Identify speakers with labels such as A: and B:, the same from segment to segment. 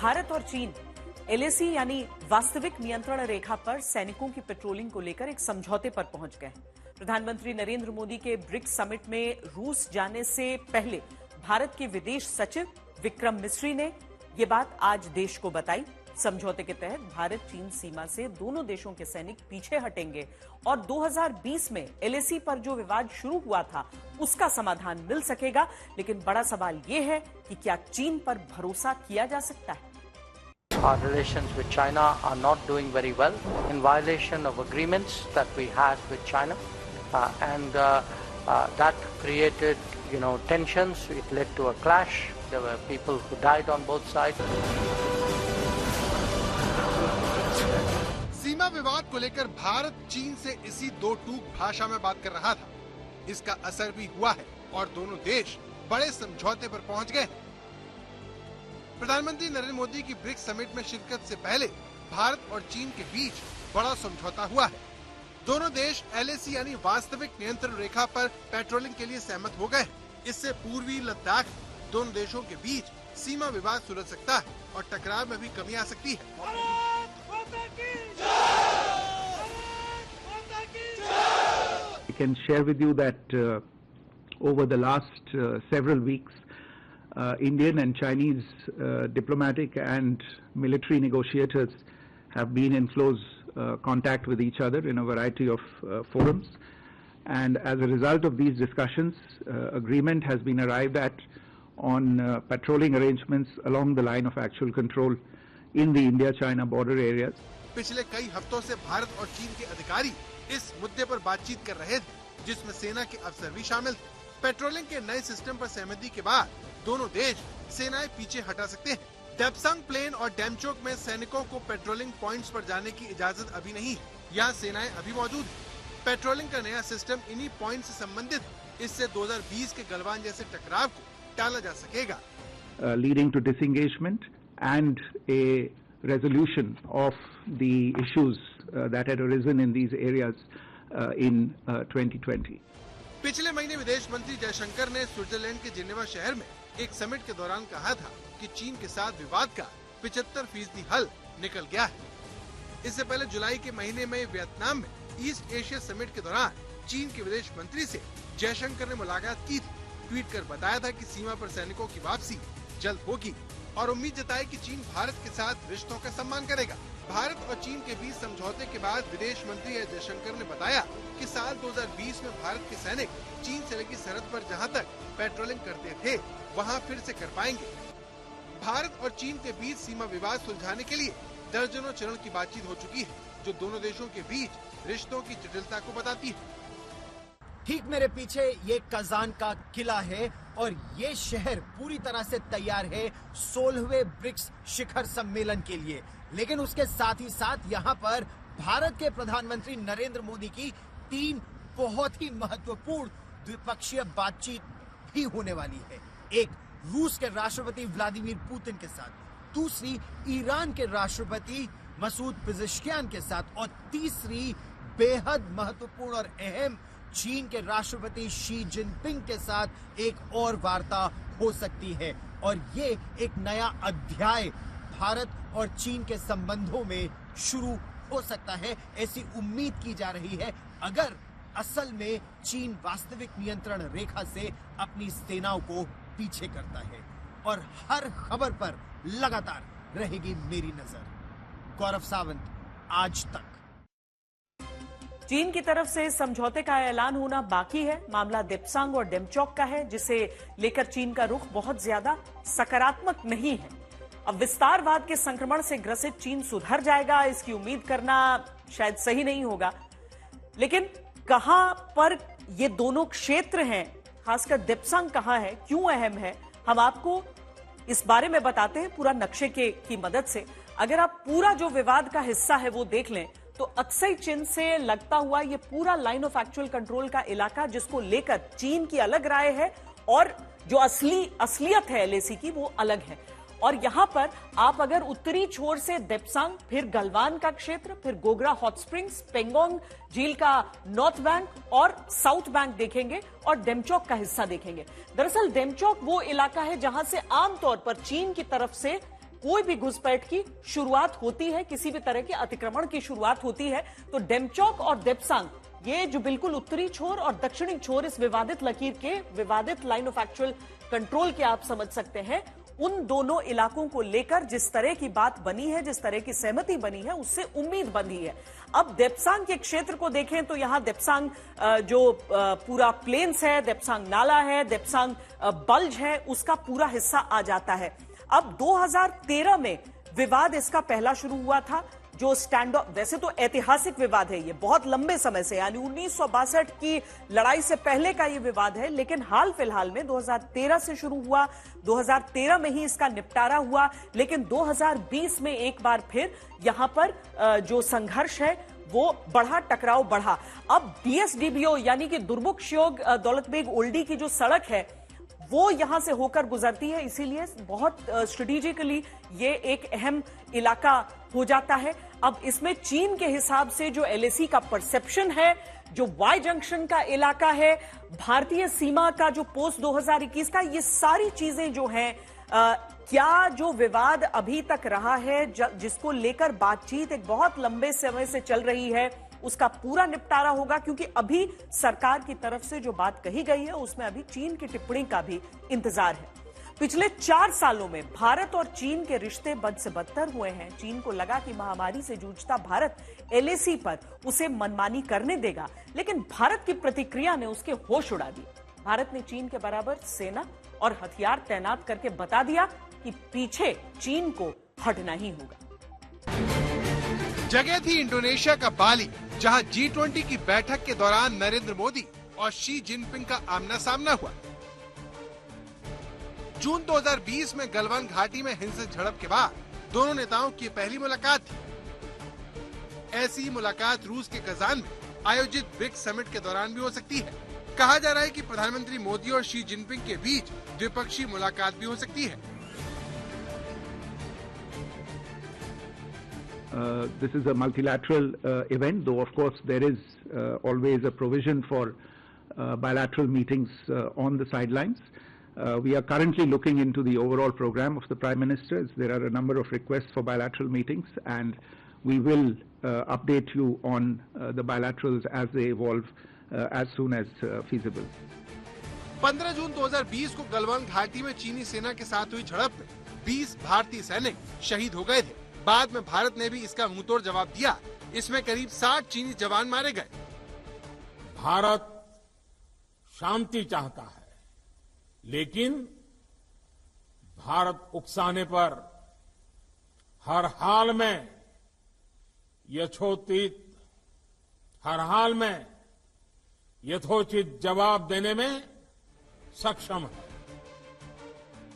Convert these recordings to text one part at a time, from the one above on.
A: भारत और चीन एलएसी यानी वास्तविक नियंत्रण रेखा पर सैनिकों की पेट्रोलिंग को लेकर एक समझौते पर पहुंच गए। प्रधानमंत्री नरेंद्र मोदी के ब्रिक्स समिट में रूस जाने से पहले भारत के विदेश सचिव विक्रम मिस्री ने ये बात आज देश को बताई। समझौते के तहत भारत चीन सीमा से दोनों देशों के सैनिक पीछे हटेंगे और 2020 में एलएसी पर जो विवाद शुरू हुआ था उसका समाधान मिल सकेगा। लेकिन बड़ा सवाल ये है कि क्या चीन पर भरोसा किया जा सकता है?
B: Our relations with China are not doing very well in violation of agreements that we had with China, and that created, tensions. It led to a clash. There were people who died on both sides.
C: सीमा विवाद को लेकर भारत चीन से इसी दो टूक भाषा में बात कर रहा था। इसका असर भी हुआ है और दोनों देश बड़े समझौते पर पहुंच गए। प्रधानमंत्री नरेंद्र मोदी की ब्रिक्स समिट में शिरकत से पहले भारत और चीन के बीच बड़ा समझौता हुआ है। दोनों देश एलएसी यानी वास्तविक नियंत्रण रेखा पर पेट्रोलिंग के लिए सहमत हो गए। इससे पूर्वी लद्दाख दोनों देशों के बीच सीमा विवाद सुलझ सकता है और टकराव में भी कमी आ सकती है।
D: I can share with you that over the last several weeks, Indian and Chinese diplomatic and military negotiators have been in close contact with each other in a variety of forums, and as a result of these discussions, agreement has been arrived at on patrolling arrangements along the line of actual control in the India-China border areas.
C: पिछले कई हफ्तों से भारत और चीन के अधिकारी इस मुद्दे पर बातचीत कर रहे थे, जिसमें सेना के अफसर भी शामिल थे। पेट्रोलिंग के नए सिस्टम पर सहमति के बाद दोनों देश सेनाएं पीछे हटा सकते हैं। डेप्सांग प्लेन और डेमचोक में सैनिकों को पेट्रोलिंग पॉइंट्स पर जाने की इजाजत अभी नहीं है। यहाँ सेनाएं अभी मौजूद हैं। पेट्रोलिंग का नया सिस्टम इन्हीं पॉइंट से संबंधित है। इससे 2020 के गलवान जैसे टकराव को टाला जा सकेगा।
D: Leading to disengagement and a resolution of the issues that had arisen in these areas in 2020.
C: पिछले महीने विदेश मंत्री जयशंकर ने स्विट्जरलैंड के जिनेवा शहर में एक समिट के दौरान कहा था कि चीन के साथ विवाद का 75% हल निकल गया है। इससे पहले जुलाई के महीने में वियतनाम में ईस्ट एशिया समिट के दौरान चीन के विदेश मंत्री से जयशंकर ने मुलाकात की थी। ट्वीट कर बताया था कि सीमा पर सैनिकों की वापसी जल्द होगी और उम्मीद जताई कि चीन भारत के साथ रिश्तों का सम्मान करेगा। भारत और चीन के बीच समझौते के बाद विदेश मंत्री एस जयशंकर ने बताया कि साल 2020 में भारत के सैनिक चीन से लगी सरहद पर जहां तक पेट्रोलिंग करते थे वहां फिर से कर पाएंगे। भारत और चीन के बीच सीमा विवाद सुलझाने के लिए दर्जनों चरण की बातचीत हो चुकी है, जो दोनों देशों के बीच रिश्तों की जटिलता को बताती है।
E: ठीक मेरे पीछे ये कजान का किला है और ये शहर पूरी तरह से तैयार है 16वें ब्रिक्स शिखर सम्मेलन के लिए। लेकिन उसके साथ ही साथ यहाँ पर भारत के प्रधानमंत्री नरेंद्र मोदी की 3 बहुत ही महत्वपूर्ण द्विपक्षीय बातचीत भी होने वाली है। एक रूस के राष्ट्रपति व्लादिमीर पुतिन के साथ, दूसरी ईरान के राष्ट्रपति मसूद पेजेश्कियान के साथ और तीसरी बेहद महत्वपूर्ण और अहम चीन के राष्ट्रपति शी जिनपिंग के साथ एक और वार्ता हो सकती है। और ये एक नया अध्याय भारत और चीन के संबंधों में शुरू हो सकता है, ऐसी उम्मीद की जा रही है, अगर असल में चीन वास्तविक नियंत्रण रेखा से अपनी सेनाओं को पीछे करता है। और हर खबर पर लगातार रहेगी मेरी नजर। गौरव सावंत, आज तक।
A: चीन की तरफ से समझौते का ऐलान होना बाकी है। मामला डेप्सांग और डेमचोक का है, जिसे लेकर चीन का रुख बहुत ज्यादा सकारात्मक नहीं है। अब विस्तारवाद के संक्रमण से ग्रसित चीन सुधर जाएगा, इसकी उम्मीद करना शायद सही नहीं होगा। लेकिन कहां पर ये दोनों क्षेत्र हैं, खासकर डेप्सांग कहां है, क्यों अहम है, हम आपको इस बारे में बताते हैं पूरा नक्शे की मदद से। अगर आप पूरा जो विवाद का हिस्सा है वो देख लें तो अक्सई चिन से लगता हुआ ये पूरा लाइन ऑफ एक्चुअल कंट्रोल का इलाका, जिसको लेकर चीन की अलग राय है और जो असलियत है एलएसी की वो अलग है। और यहां पर आप अगर उत्तरी छोर से डेप्सांग, फिर गलवान का क्षेत्र, फिर गोगरा हॉट स्प्रिंग्स, पेंगोंग झील का नॉर्थ बैंक और साउथ बैंक देखेंगे और डेमचोक का हिस्सा देखेंगे। दरअसल डेमचोक वो इलाका है जहां से आमतौर पर चीन की तरफ से कोई भी घुसपैठ की शुरुआत होती है, किसी भी तरह के अतिक्रमण की शुरुआत होती है, तो डेमचौक और देपसांग, ये जो बिल्कुल उत्तरी छोर और दक्षिणी छोर इस विवादित लकीर के, विवादित लाइन ऑफ एक्चुअल कंट्रोल के आप समझ सकते हैं, उन दोनों इलाकों को लेकर जिस तरह की बात बनी है, जिस तरह की सहमति बनी है, उससे उम्मीद बंधी है। अब देपसांग के क्षेत्र को देखें तो यहां देपसांग जो पूरा प्लेन्स है, देपसांग नाला है, देपसांग बल्ज है, उसका पूरा हिस्सा आ जाता है। अब 2013 में विवाद इसका पहला शुरू हुआ था, जो स्टैंड ऑफ, वैसे तो ऐतिहासिक विवाद है ये, बहुत लंबे समय से, यानी 1962 की लड़ाई से पहले का ये विवाद है, लेकिन हाल फिलहाल में 2013 से शुरू हुआ, 2013 में ही इसका निपटारा हुआ, लेकिन 2020 में एक बार फिर यहां पर जो संघर्ष है वो बढ़ा, टकराव बढ़ा। अब DSDBO यानी कि दुर्मुख श्योग दौलत बेग ओल्डी की जो सड़क है वो यहां से होकर गुजरती है, इसीलिए बहुत स्ट्रेटेजिकली ये एक अहम इलाका हो जाता है। अब इसमें चीन के हिसाब से जो LAC का परसेप्शन है, जो वाई जंक्शन का इलाका है, भारतीय सीमा का जो पोस्ट 2021 का, ये सारी चीजें जो हैं, क्या जो विवाद अभी तक रहा है, जिसको लेकर बातचीत एक बहुत लंबे समय से चल रही है, उसका पूरा निपटारा होगा, क्योंकि अभी सरकार की तरफ से जो बात कही गई है उसमें अभी चीन की टिप्पणी का भी इंतजार है। पिछले 4 सालों में भारत और चीन के रिश्ते बद से बदतर हुए हैं। चीन को लगा कि महामारी से जूझता भारत LAC पर उसे मनमानी करने देगा, लेकिन भारत की प्रतिक्रिया ने उसके होश उड़ा दिए। भारत ने चीन के बराबर सेना और हथियार तैनात करके बता दिया कि पीछे चीन को हटना ही होगा।
C: जगह थी इंडोनेशिया का बाली, जहां G20 की बैठक के दौरान नरेंद्र मोदी और शी जिनपिंग का आमना सामना हुआ। जून 2020 में गलवान घाटी में हिंसक झड़प के बाद दोनों नेताओं की पहली मुलाकात थी। ऐसी मुलाकात रूस के कजान में आयोजित ब्रिक्स समिट के दौरान भी हो सकती है। कहा जा रहा है कि प्रधानमंत्री मोदी और शी जिनपिंग के बीच द्विपक्षीय मुलाकात भी हो सकती है।
D: This is a multilateral event, though of course there is always a provision for bilateral meetings on the sidelines. We are currently looking into the overall program of the Prime Minister. There are a number of requests for bilateral meetings, and we will update you on the bilaterals as they evolve as soon as feasible.
C: 15 जून 2020 को गलवान घाटी में चीनी सेना के साथ हुई झड़प में 20 भारतीय सैनिक शहीद हो गए थे। बाद में भारत ने भी इसका मुंहतोड़ जवाब दिया। इसमें करीब 60 चीनी जवान मारे गए।
F: भारत शांति चाहता है, लेकिन भारत उकसाने पर हर हाल में यथोचित जवाब देने में सक्षम है।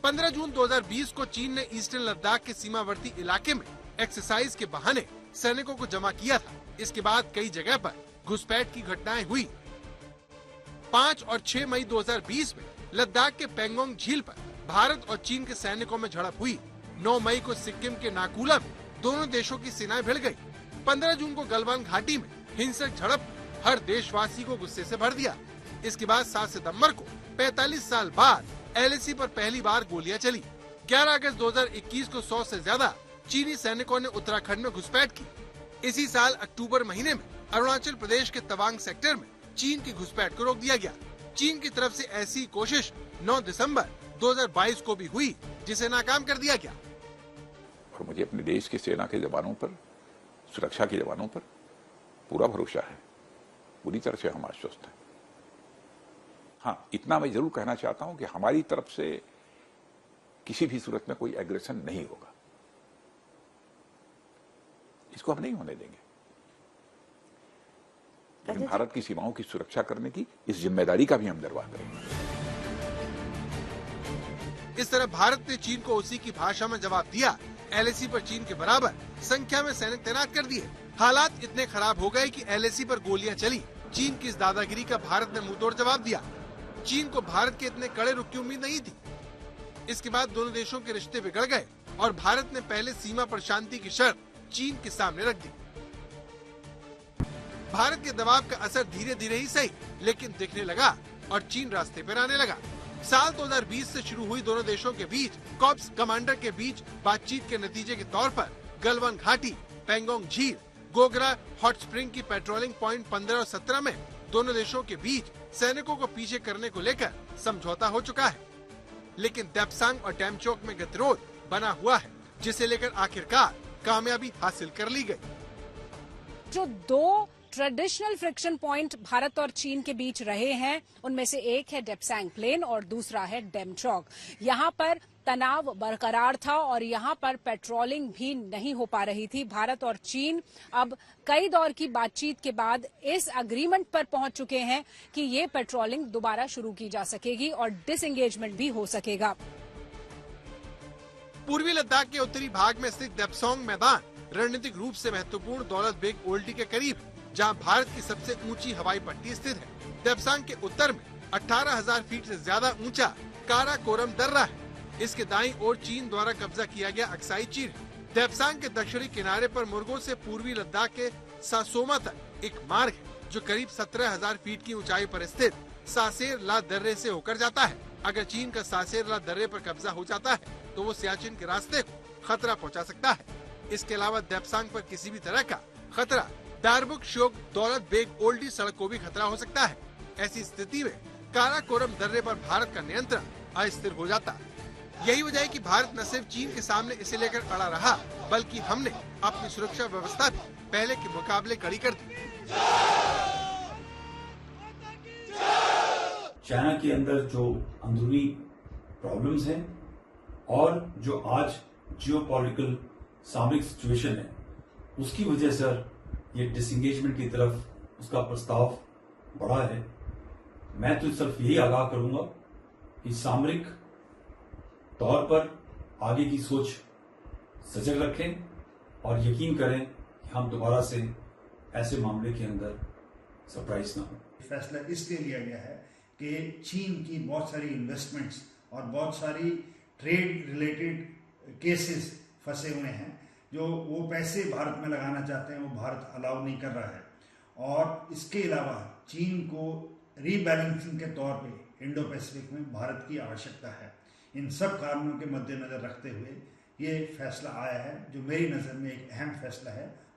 C: 15 जून 2020 को चीन ने ईस्टर्न लद्दाख के सीमावर्ती इलाके में एक्सरसाइज के बहाने सैनिकों को जमा किया था। इसके बाद कई जगह पर घुसपैठ की घटनाएं हुई। 5 और 6 मई 2020 में लद्दाख के पेंगोंग झील पर भारत और चीन के सैनिकों में झड़प हुई। 9 मई को सिक्किम के नाकुला में दोनों देशों की सेनाएं भिड़ गयी। 15 जून को गलवान घाटी में हिंसक झड़प हर देशवासी को गुस्से से भर दिया। इसके बाद 7 सितंबर को 45 साल बाद LAC पर पहली बार गोलियां चली। 11 अगस्त 2021 को 100 से ज्यादा चीनी सैनिकों ने उत्तराखंड में घुसपैठ की। इसी साल अक्टूबर महीने में अरुणाचल प्रदेश के तवांग सेक्टर में चीन की घुसपैठ को रोक दिया गया। चीन की तरफ से ऐसी कोशिश 9 दिसंबर 2022 को भी हुई, जिसे नाकाम कर दिया गया।
G: और मुझे अपने देश की सेना के जवानों पर, सुरक्षा के जवानों पर पूरा भरोसा है। पूरी तरह से हम आश्वस्त हैं। हाँ, इतना मैं जरूर कहना चाहता हूं कि हमारी तरफ से किसी भी सूरत में कोई एग्रेशन नहीं होगा। इसको हम नहीं होने देंगे। लेकिन भारत की सीमाओं की सुरक्षा करने की इस जिम्मेदारी का भी हम निर्वाह करेंगे।
C: इस तरह भारत ने चीन को उसी की भाषा में जवाब दिया। LAC पर चीन के बराबर संख्या में सैनिक तैनात कर दिए। हालात इतने खराब हो गए कि LAC पर गोलियां चली। चीन की इस दादागिरी का भारत ने मुंहतोड़ जवाब दिया। चीन को भारत के इतने कड़े रुख की उम्मीद नहीं थी। इसके बाद दोनों देशों के रिश्ते बिगड़ गए और भारत ने पहले सीमा पर शांति की शर्त चीन के सामने रख दी। भारत के दबाव का असर धीरे धीरे ही सही, लेकिन दिखने लगा और चीन रास्ते पर आने लगा। साल 2020 से शुरू हुई दोनों देशों के बीच कॉर्प्स कमांडर के बीच बातचीत के नतीजे के तौर पर गलवान घाटी, पैंगोंग झील, गोगरा हॉट स्प्रिंग की पेट्रोलिंग पॉइंट 15 और 17 में दोनों देशों के बीच सैनिकों को पीछे करने को लेकर समझौता हो चुका है। लेकिन देप्सांग और डेमचोक में गतिरोध बना हुआ है, जिसे लेकर आखिरकार कामयाबी हासिल कर ली गई।
H: जो दो ट्रेडिशनल फ्रिक्शन पॉइंट भारत और चीन के बीच रहे हैं, उनमें से एक है डेप्सांग प्लेन और दूसरा है डेमचोक। यहाँ पर तनाव बरकरार था और यहाँ पर पेट्रोलिंग भी नहीं हो पा रही थी। भारत और चीन अब कई दौर की बातचीत के बाद इस अग्रीमेंट पर पहुंच चुके हैं कि ये पेट्रोलिंग दोबारा शुरू की जा सकेगी और डिसएंगेजमेंट भी हो सकेगा।
C: पूर्वी लद्दाख के उत्तरी भाग में स्थित देप्सोंग मैदान रणनीतिक रूप से महत्वपूर्ण दौलत बेग ओल्डी के करीब है, जहां भारत की सबसे ऊंची हवाई पट्टी स्थित है। देप्सांग के उत्तर में 18,000 फीट से ज्यादा ऊंचा काराकोरम दर्रा है। इसके दाईं ओर चीन द्वारा कब्जा किया गया अक्साई चीर है। देप्सांग के दक्षिणी किनारे पर मुर्गो से पूर्वी लद्दाख के सासोमा तक एक मार्ग है, जो करीब 17,000 फीट की ऊंचाई पर स्थित सासेर ला दर्रे से होकर जाता है। अगर चीन का सासेर ला दर्रे पर कब्जा हो जाता है तो वो सियाचिन के रास्ते को खतरा पहुंचा सकता है। इसके अलावा देप्सांग पर किसी भी तरह का खतरा दारबुक शोक दौलत बेग ओल्डी सड़क को भी खतरा हो सकता है। ऐसी स्थिति में काराकोरम दर्रे पर भारत का नियंत्रण अस्थिर हो जाता। यही वजह है कि भारत न सिर्फ चीन के सामने इसे लेकर अड़ा रहा, बल्कि हमने अपनी सुरक्षा व्यवस्था भी पहले के मुकाबले कड़ी कर दी।
I: चाइना के अंदर जो अंदरूनी प्रॉब्लम्स हैं और जो आज जियोपॉलिटिकल सामरिक सिचुएशन है, उसकी वजह से ये डिसएंगेजमेंट की तरफ उसका प्रस्ताव बढ़ा है। मैं तो सिर्फ यही आगाह करूंगा कि सामरिक तौर पर आगे की सोच सजग रखें और यकीन करें कि हम दोबारा से ऐसे मामले के अंदर सरप्राइज ना हो।
J: फैसला इसलिए लिया गया है कि चीन की बहुत सारी इन्वेस्टमेंट्स और बहुत सारी ट्रेड रिलेटेड केसेस फंसे हुए हैं, जो वो पैसे भारत में लगाना चाहते हैं, वो भारत अलाउ नहीं कर रहा है। और इसके अलावा चीन को रीबैलेंसिंग के तौर पे इंडो पैसिफिक में भारत की आवश्यकता है। इन सब कारणों के मद्देनजर रखते हुए ये फैसला आया है, जो मेरी नज़र में एक अहम फैसला है